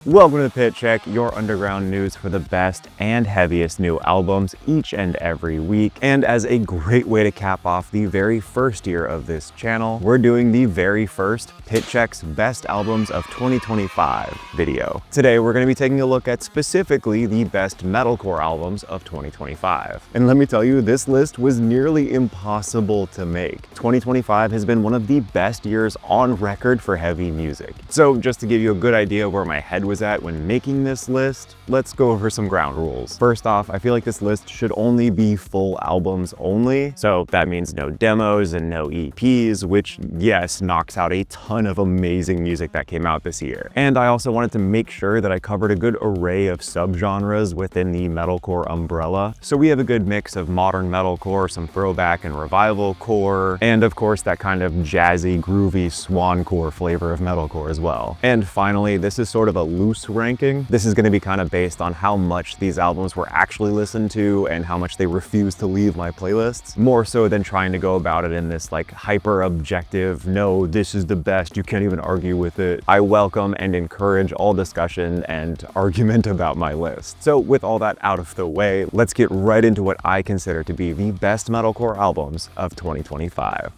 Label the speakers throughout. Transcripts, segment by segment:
Speaker 1: Welcome to the Pit Check, your underground news for the best and heaviest new albums each and every week. And as a great way to cap off the very first year of this channel, we're doing the very first Pit Check's Best Albums of 2025 video. Today, we're going to be taking a look at specifically the best metalcore albums of 2025. And let me tell you, this list was nearly impossible to make. 2025 has been one of the best years on record for heavy music. So just to give you a good idea where my head was at when making this list, let's go over some ground rules. First off, I feel like this list should only be full albums only. So that means no demos and no EPs, which yes, knocks out a ton of amazing music that came out this year. And I also wanted to make sure that I covered a good array of subgenres within the metalcore umbrella. So we have a good mix of modern metalcore, some throwback and revivalcore, and of course that kind of jazzy, groovy swancore flavor of metalcore as well. And finally, this is sort of a loose ranking. This is going to be kind of based on how much these albums were actually listened to and how much they refuse to leave my playlists, more so than trying to go about it in this like hyper objective, no, this is the best, you can't even argue with it. I welcome and encourage all discussion and argument about my list. So with all that out of the way, let's get right into what I consider to be the best metalcore albums of 2025.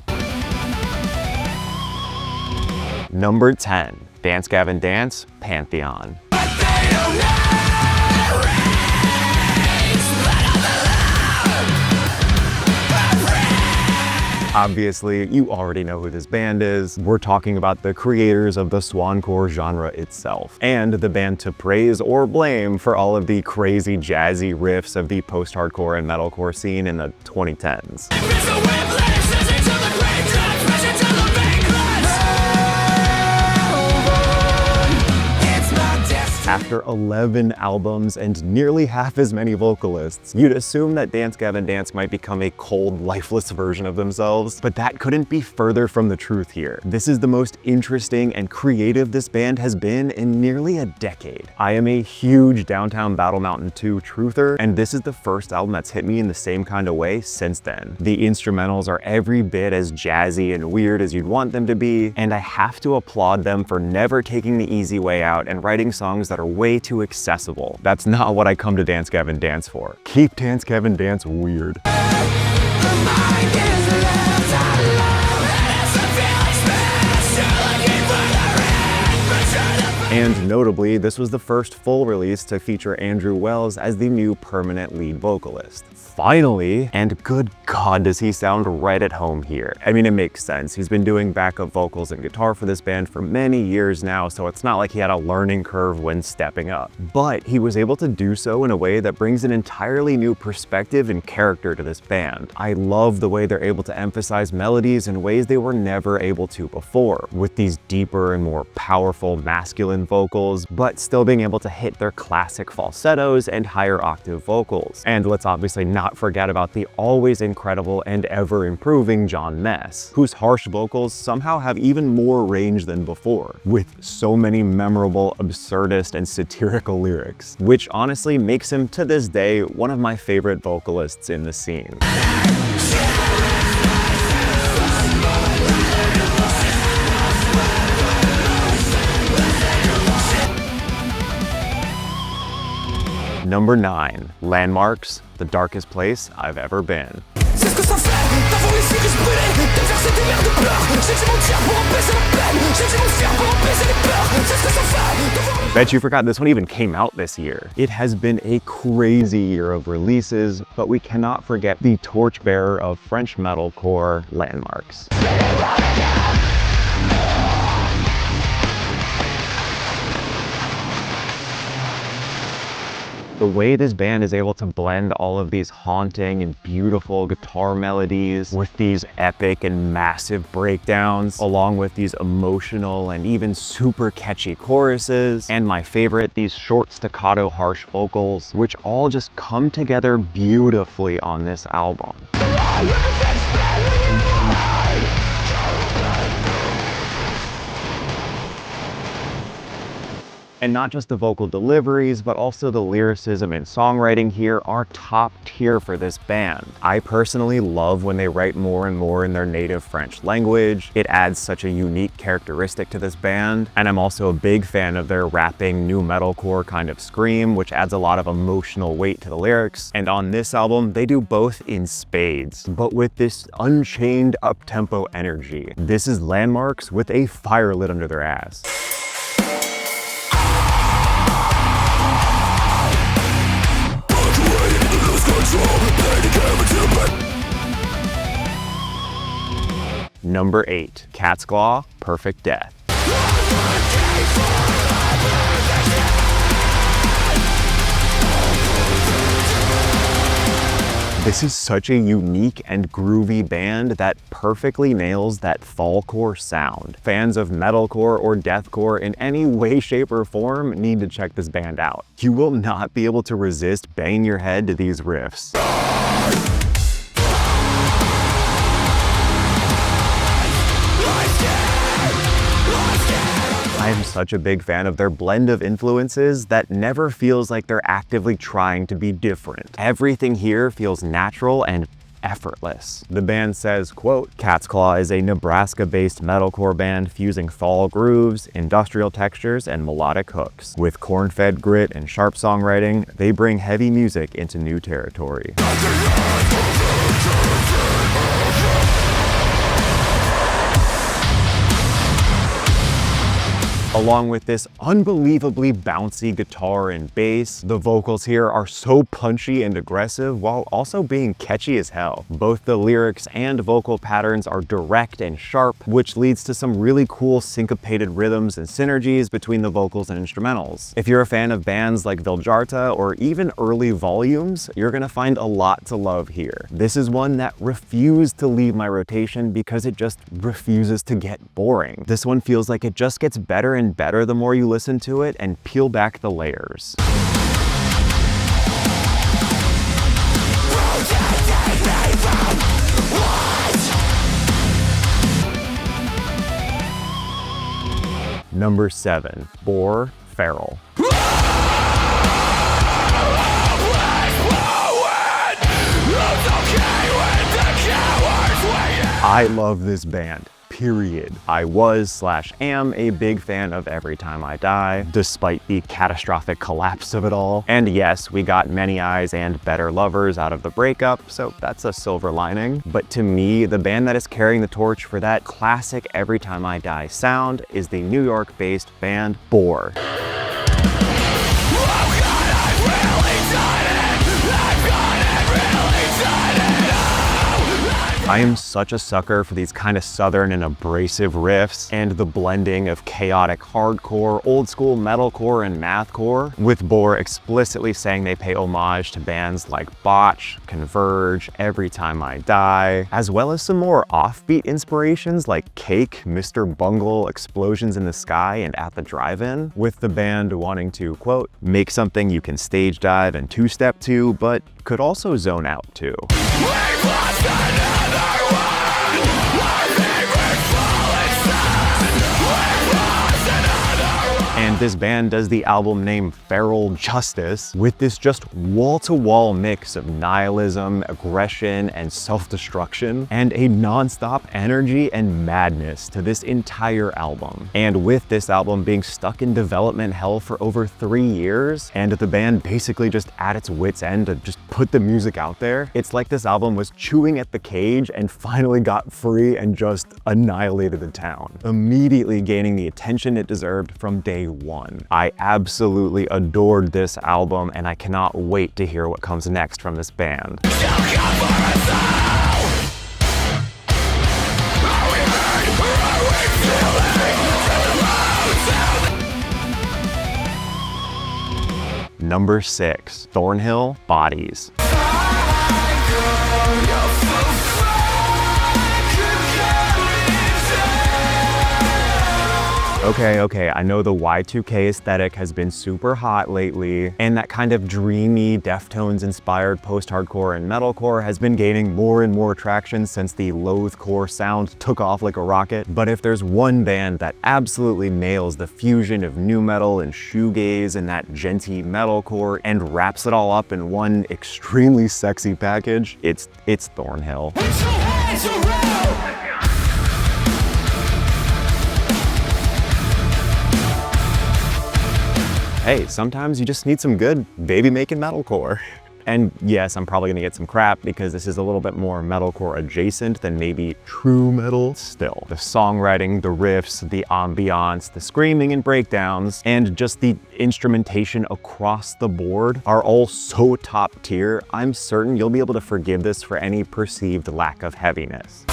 Speaker 1: Number 10. Dance Gavin Dance, Pantheon. Obviously, you already know who this band is. We're talking about the creators of the swancore genre itself, and the band to praise or blame for all of the crazy jazzy riffs of the post-hardcore and metalcore scene in the 2010s. After 11 albums and nearly half as many vocalists, you'd assume that Dance Gavin Dance might become a cold, lifeless version of themselves, but that couldn't be further from the truth here. This is the most interesting and creative this band has been in nearly a decade. I am a huge Downtown Battle Mountain 2 truther, and this is the first album that's hit me in the same kind of way since then. The instrumentals are every bit as jazzy and weird as you'd want them to be, and I have to applaud them for never taking the easy way out and writing songs that are way too accessible. That's not what I come to Dance Gavin Dance for. Keep Dance Gavin Dance weird. And notably, this was the first full release to feature Andrew Wells as the new permanent lead vocalist. Finally, and good God, does he sound right at home here. I mean, it makes sense. He's been doing backup vocals and guitar for this band for many years now, so it's not like he had a learning curve when stepping up. But he was able to do so in a way that brings an entirely new perspective and character to this band. I love the way they're able to emphasize melodies in ways they were never able to before, with these deeper and more powerful masculine vocals, but still being able to hit their classic falsettos and higher octave vocals. And let's obviously not forget about the always incredible and ever improving John Mess, whose harsh vocals somehow have even more range than before, with so many memorable, absurdist, and satirical lyrics, which honestly makes him to this day one of my favorite vocalists in the scene. Number 9. Landmarks, the darkest place I've ever been. Bet you forgot this one even came out this year. It has been a crazy year of releases, but we cannot forget the torchbearer of French metalcore, Landmarks. The way this band is able to blend all of these haunting and beautiful guitar melodies with these epic and massive breakdowns, along with these emotional and even super catchy choruses, and my favorite, these short staccato harsh vocals, which all just come together beautifully on this album. And not just the vocal deliveries, but also the lyricism and songwriting here are top tier for this band. I personally love when they write more and more in their native French language. It adds such a unique characteristic to this band. And I'm also a big fan of their rapping new metalcore kind of scream, which adds a lot of emotional weight to the lyrics. And on this album, they do both in spades, but with this unchained up-tempo energy. This is Landmarks with a fire lit under their ass. Number 8, Catsclaw, Perfect Death. This is such a unique and groovy band that perfectly nails that fallcore sound. Fans of metalcore or deathcore in any way, shape, or form need to check this band out. You will not be able to resist banging your head to these riffs. I am such a big fan of their blend of influences that never feels like they're actively trying to be different. Everything here feels natural and effortless. The band says, quote, Catsclaw is a Nebraska-based metalcore band fusing fall grooves, industrial textures, and melodic hooks. With corn-fed grit and sharp songwriting, they bring heavy music into new territory. Along with this unbelievably bouncy guitar and bass, the vocals here are so punchy and aggressive while also being catchy as hell. Both the lyrics and vocal patterns are direct and sharp, which leads to some really cool syncopated rhythms and synergies between the vocals and instrumentals. If you're a fan of bands like Viljarta or even early Volumes, you're gonna find a lot to love here. This is one that refused to leave my rotation because it just refuses to get boring. This one feels like it just gets better and better the more you listen to it and peel back the layers. Number 7, Boar Feral. I love this band. Period. I was/am a big fan of Every Time I Die, despite the catastrophic collapse of it all. And yes, we got Many Eyes and Better Lovers out of the breakup, so that's a silver lining. But to me, the band that is carrying the torch for that classic Every Time I Die sound is the New York-based band Boar. I am such a sucker for these kind of southern and abrasive riffs and the blending of chaotic hardcore, old school metalcore, and mathcore, with Boar explicitly saying they pay homage to bands like Botch, Converge, Every Time I Die, as well as some more offbeat inspirations like Cake, Mr. Bungle, Explosions in the Sky, and At the Drive-In, with the band wanting to, quote, make something you can stage dive and two-step to, but could also zone out to. And this band does the album name Feral justice with this just wall-to-wall mix of nihilism, aggression, and self-destruction, and a non-stop energy and madness to this entire album. And with this album being stuck in development hell for over 3 years, and the band basically just at its wit's end to just put the music out there, it's like this album was chewing at the cage and finally got free and just annihilated the town, immediately gaining the attention it deserved from day one. I absolutely adored this album, and I cannot wait to hear what comes next from this band. Number 6, Thornhill, Bodies. Okay, I know the Y2K aesthetic has been super hot lately, and that kind of dreamy, Deftones-inspired post-hardcore and metalcore has been gaining more and more traction since the loathcore sound took off like a rocket. But if there's one band that absolutely nails the fusion of nu metal and shoegaze and that djenty metalcore and wraps it all up in one extremely sexy package, it's Thornhill. Hey, sometimes you just need some good baby-making metalcore. And yes, I'm probably gonna get some crap because this is a little bit more metalcore adjacent than maybe true metal. Still, the songwriting, the riffs, the ambiance, the screaming and breakdowns, and just the instrumentation across the board are all so top tier. I'm certain you'll be able to forgive this for any perceived lack of heaviness.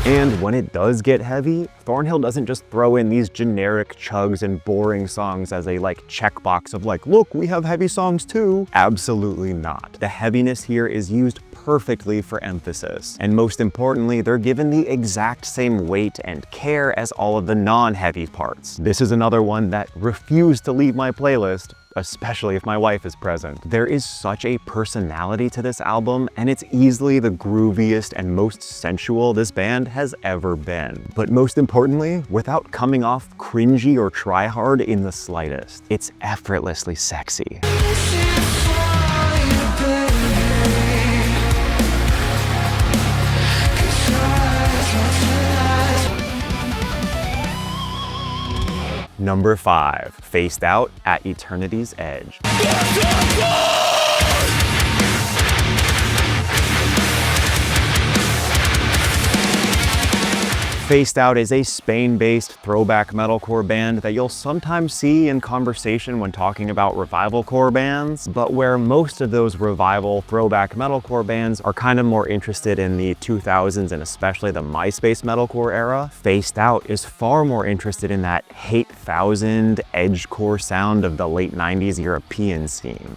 Speaker 1: And when it does get heavy, Thornhill doesn't just throw in these generic chugs and boring songs as a checkbox of look, we have heavy songs too. Absolutely not. The heaviness here is used perfectly for emphasis. And most importantly, they're given the exact same weight and care as all of the non-heavy parts. This is another one that refused to leave my playlist, especially if my wife is present. There is such a personality to this album, and it's easily the grooviest and most sensual this band has ever been. But most importantly, without coming off cringy or try-hard in the slightest. It's effortlessly sexy. Number 5, Faced Out at Eternity's Edge. Faced Out is a Spain-based throwback metalcore band that you'll sometimes see in conversation when talking about revivalcore bands, but where most of those revival throwback metalcore bands are kind of more interested in the 2000s and especially the MySpace metalcore era. Faced Out is far more interested in that 8000 edgecore sound of the late 90s European scene.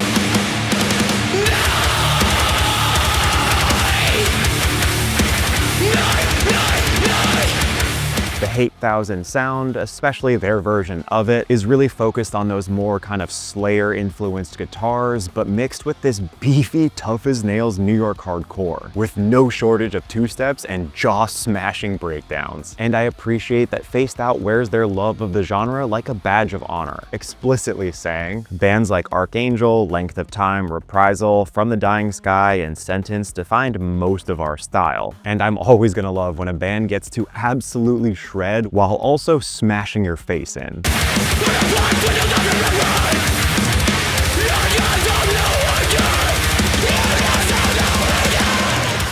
Speaker 1: The 8000 sound, especially their version of it, is really focused on those more kind of Slayer-influenced guitars, but mixed with this beefy, tough-as-nails New York hardcore, with no shortage of two-steps and jaw-smashing breakdowns. And I appreciate that Faced Out wears their love of the genre like a badge of honor, explicitly saying, bands like Archangel, Length of Time, Reprisal, From the Dying Sky, and Sentence defined most of our style. And I'm always gonna love when a band gets to absolutely shred while also smashing your face in.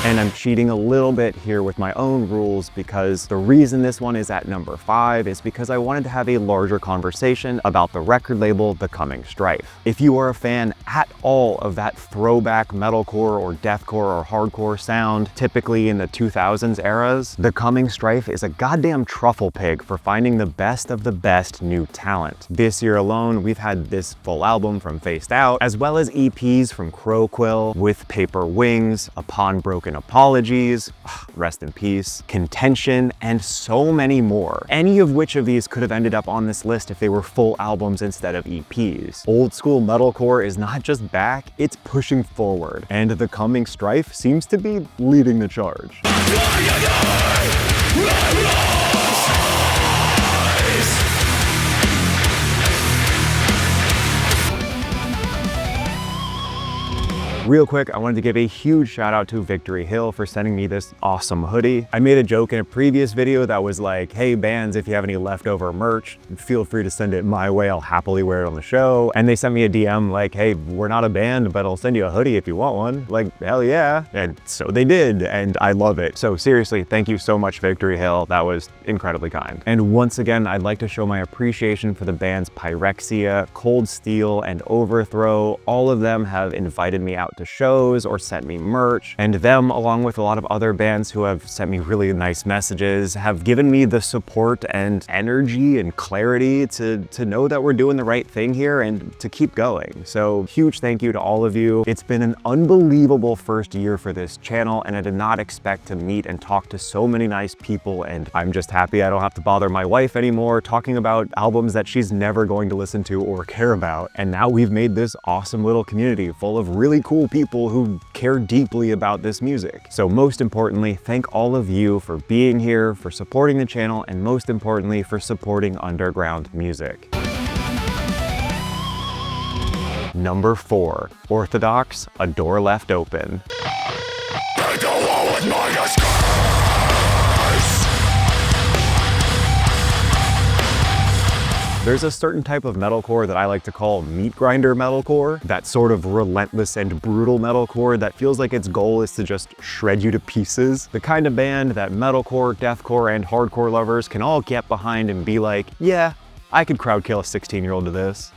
Speaker 1: And I'm cheating a little bit here with my own rules because the reason this one is at number 5 is because I wanted to have a larger conversation about the record label The Coming Strife. If you are a fan at all of that throwback metalcore or deathcore or hardcore sound, typically in the 2000s eras, The Coming Strife is a goddamn truffle pig for finding the best of the best new talent. This year alone, we've had this full album from Faced Out, as well as EPs from Crowquill, With Paper Wings, Upon Broken Apologies, rest in peace, Contention, and so many more. Any of which of these could have ended up on this list if they were full albums instead of EPs. Old school metalcore is not just back, it's pushing forward, and The Coming Strife seems to be leading the charge. Real quick, I wanted to give a huge shout out to Victory Hill for sending me this awesome hoodie. I made a joke in a previous video that was like, hey bands, if you have any leftover merch, feel free to send it my way. I'll happily wear it on the show. And they sent me a DM like, hey, we're not a band, but I'll send you a hoodie if you want one. Like, hell yeah. And so they did, and I love it. So seriously, thank you so much, Victory Hill. That was incredibly kind. And once again, I'd like to show my appreciation for the bands Pyrexia, Cold Steel, and Overthrow. All of them have invited me out out to shows or sent me merch. And them, along with a lot of other bands who have sent me really nice messages, have given me the support and energy and clarity to know that we're doing the right thing here and to keep going. So huge thank you to all of you. It's been an unbelievable first year for this channel, and I did not expect to meet and talk to so many nice people, and I'm just happy I don't have to bother my wife anymore talking about albums that she's never going to listen to or care about. And now we've made this awesome little community full of really cool people who care deeply about this music. So most importantly, thank all of you for being here, for supporting the channel, and most importantly, for supporting underground music. Number 4, Orthodox, A Door Left Open. There's a certain type of metalcore that I like to call meat grinder metalcore, that sort of relentless and brutal metalcore that feels like its goal is to just shred you to pieces. The kind of band that metalcore, deathcore, and hardcore lovers can all get behind and be like, yeah, I could crowd kill a 16-year-old to this.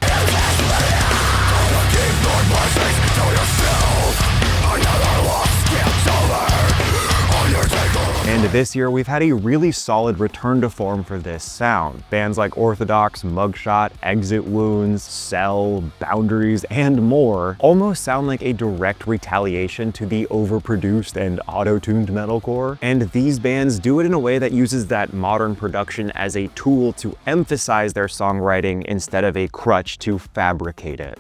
Speaker 1: And this year, we've had a really solid return to form for this sound. Bands like Orthodox, Mugshot, Exit Wounds, Cell, Boundaries, and more almost sound like a direct retaliation to the overproduced and auto-tuned metalcore. And these bands do it in a way that uses that modern production as a tool to emphasize their songwriting instead of a crutch to fabricate it.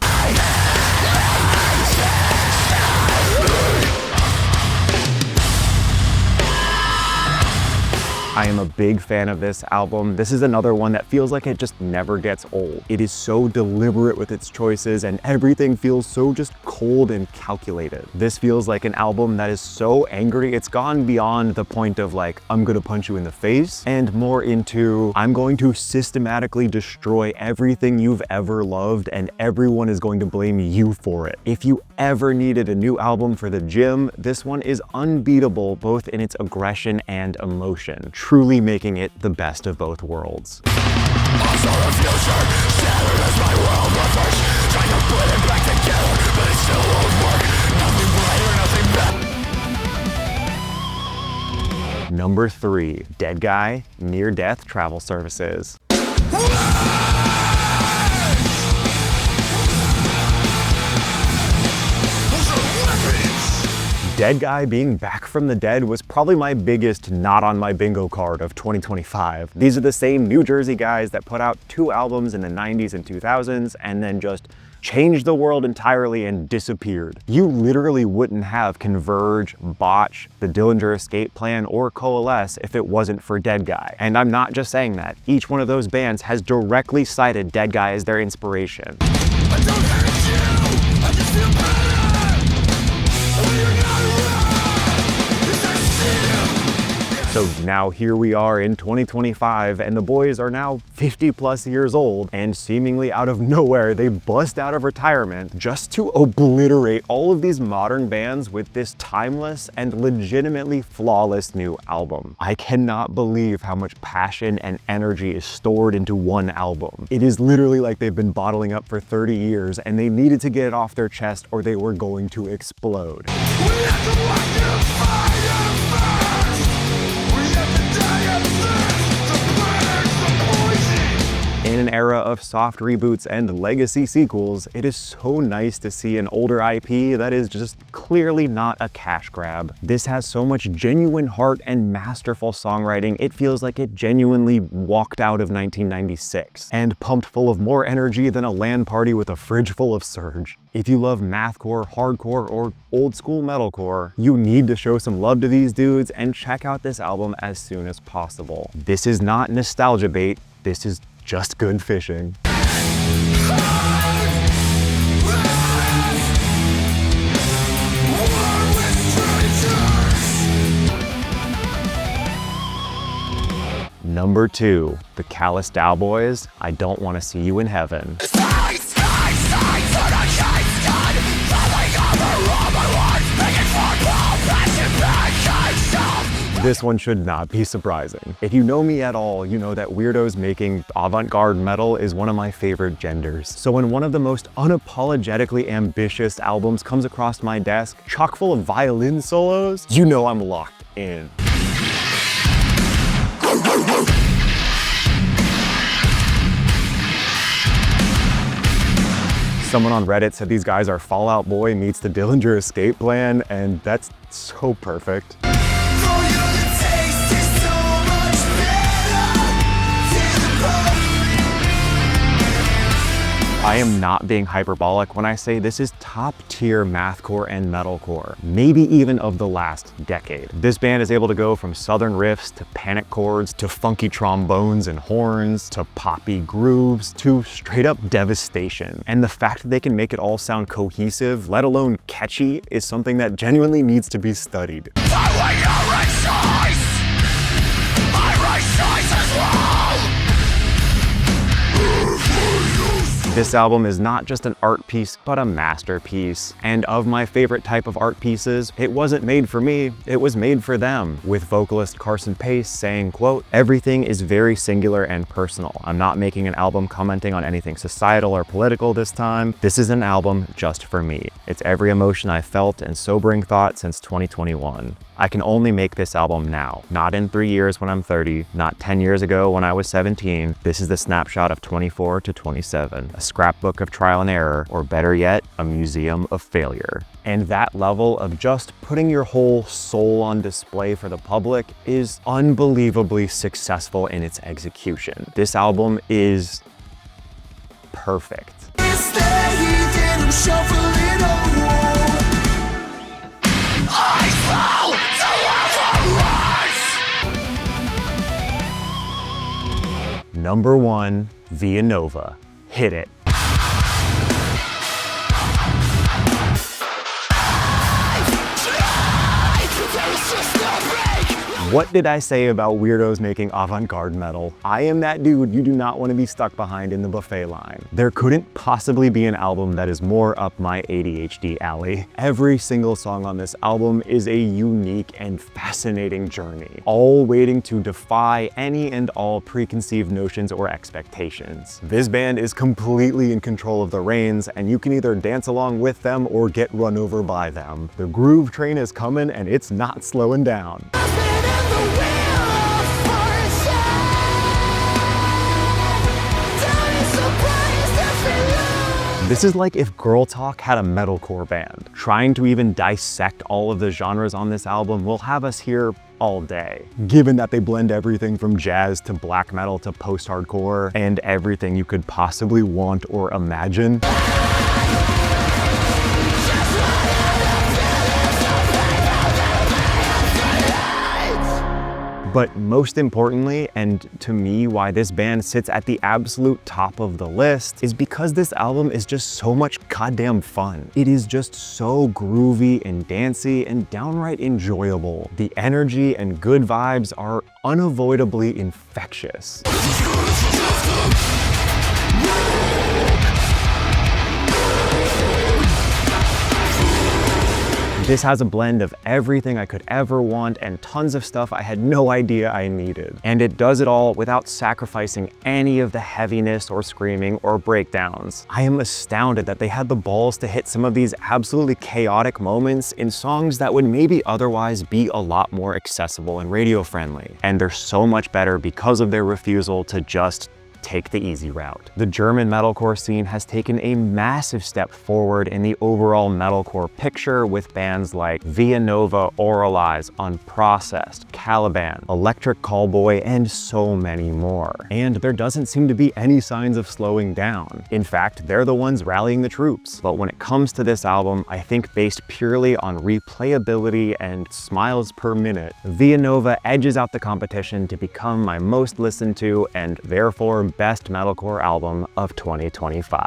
Speaker 1: I am a big fan of this album. This is another one that feels like it just never gets old. It is so deliberate with its choices, and everything feels so just cold and calculated. This feels like an album that is so angry, it's gone beyond the point of like, I'm gonna punch you in the face, and more into, I'm going to systematically destroy everything you've ever loved, and everyone is going to blame you for it. If you ever needed a new album for the gym, this one is unbeatable both in its aggression and emotion, truly making it the best of both worlds. Number 3, Deadguy, Near Death Travel Services. Deadguy being back from the dead was probably my biggest not on my bingo card of 2025. These are the same New Jersey guys that put out 2 albums in the 90s and 2000s and then just changed the world entirely and disappeared. You literally wouldn't have Converge, Botch, The Dillinger Escape Plan, or Coalesce if it wasn't for Deadguy. And I'm not just saying that. Each one of those bands has directly cited Deadguy as their inspiration. I don't hate you, I just feel better. So now here we are in 2025, and the boys are now 50 plus years old, and seemingly out of nowhere, they bust out of retirement just to obliterate all of these modern bands with this timeless and legitimately flawless new album. I cannot believe how much passion and energy is stored into one album. It is literally like they've been bottling up for 30 years, and they needed to get it off their chest or they were going to explode. In an era of soft reboots and legacy sequels, it is so nice to see an older IP that is just clearly not a cash grab. This has so much genuine heart and masterful songwriting, it feels like it genuinely walked out of 1996, and pumped full of more energy than a LAN party with a fridge full of Surge. If you love mathcore, hardcore, or old school metalcore, you need to show some love to these dudes and check out this album as soon as possible. This is not nostalgia bait, this is just good fishing. Number 2, the Callous Daoboys, I Don't Want to See You in Heaven. This one should not be surprising. If you know me at all, you know that weirdos making avant-garde metal is one of my favorite genders. So when one of the most unapologetically ambitious albums comes across my desk, chock full of violin solos, you know I'm locked in. Someone on Reddit said these guys are Fall Out Boy meets the Dillinger Escape Plan, and that's so perfect. I am not being hyperbolic when I say this is top tier mathcore and metalcore, maybe even of the last decade. This band is able to go from southern riffs to panic chords to funky trombones and horns to poppy grooves to straight up devastation. And the fact that they can make it all sound cohesive, let alone catchy, is something that genuinely needs to be studied. This album is not just an art piece, but a masterpiece. And of my favorite type of art pieces, it wasn't made for me, it was made for them. With vocalist Carson Pace saying, quote, "Everything is very singular and personal. I'm not making an album commenting on anything societal or political this time. This is an album just for me. It's every emotion I felt and sobering thought since 2021. I can only make this album now, not in 3 years when I'm 30, not 10 years ago when I was 17. This is the snapshot of 24 to 27, a scrapbook of trial and error, or better yet, a museum of failure." And that level of just putting your whole soul on display for the public is unbelievably successful in its execution. This album is perfect. Number 1, Vianova. Hit it. What did I say about weirdos making avant-garde metal? I am that dude you do not want to be stuck behind in the buffet line. There couldn't possibly be an album that is more up my ADHD alley. Every single song on this album is a unique and fascinating journey, all waiting to defy any and all preconceived notions or expectations. This band is completely in control of the reins, and you can either dance along with them or get run over by them. The groove train is coming and it's not slowing down. This is like if Girl Talk had a metalcore band. Trying to even dissect all of the genres on this album will have us here all day, given that they blend everything from jazz to black metal to post-hardcore and everything you could possibly want or imagine. But most importantly, and to me why this band sits at the absolute top of the list, is because this album is just so much goddamn fun. It is just so groovy and dancey and downright enjoyable. The energy and good vibes are unavoidably infectious. This has a blend of everything I could ever want and tons of stuff I had no idea I needed. And it does it all without sacrificing any of the heaviness or screaming or breakdowns. I am astounded that they had the balls to hit some of these absolutely chaotic moments in songs that would maybe otherwise be a lot more accessible and radio friendly. And they're so much better because of their refusal to just take the easy route. The German metalcore scene has taken a massive step forward in the overall metalcore picture with bands like Vianova, Orthodox, Unprocessed, Caliban, Electric Callboy, and so many more. And there doesn't seem to be any signs of slowing down. In fact, they're the ones rallying the troops. But when it comes to this album, I think based purely on replayability and smiles per minute, Vianova edges out the competition to become my most listened to and therefore best metalcore album of 2025.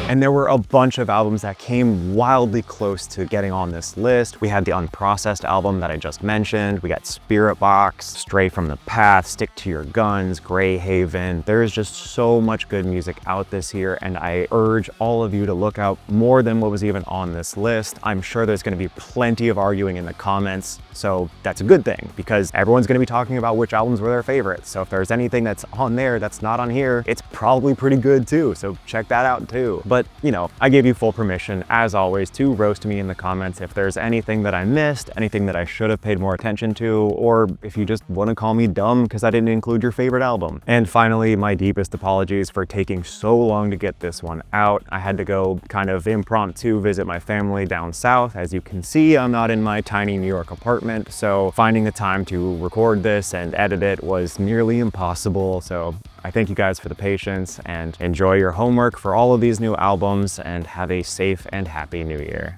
Speaker 1: And there were a bunch of albums that came wildly close to getting on this list. We had the Unprocessed album that I just mentioned. We got Spirit Box, Stray from the Path, Stick to Your Guns, Grey Haven. There is just so much good music out this year, and I urge all of you to look out more than what was even on this list. I'm sure there's going to be plenty of arguing in the comments, so that's a good thing because everyone's going to be talking about which albums were their favorites. So if there's anything that's on there that's not on here, it's probably pretty good too, so check that out too. But you know, I give you full permission, as always, to roast me in the comments if there's anything that I missed, anything that I should have paid more attention to, or if you just want to call me dumb because I didn't include your favorite album. And finally, my deepest apologies for taking so long to get this one out. I had to go kind of impromptu visit my family down south. As you can see, I'm not in my tiny New York apartment, so finding the time to record this and edit it was nearly impossible. So I thank you guys for the patience, and enjoy your homework for all of these new albums, and have a safe and happy new year.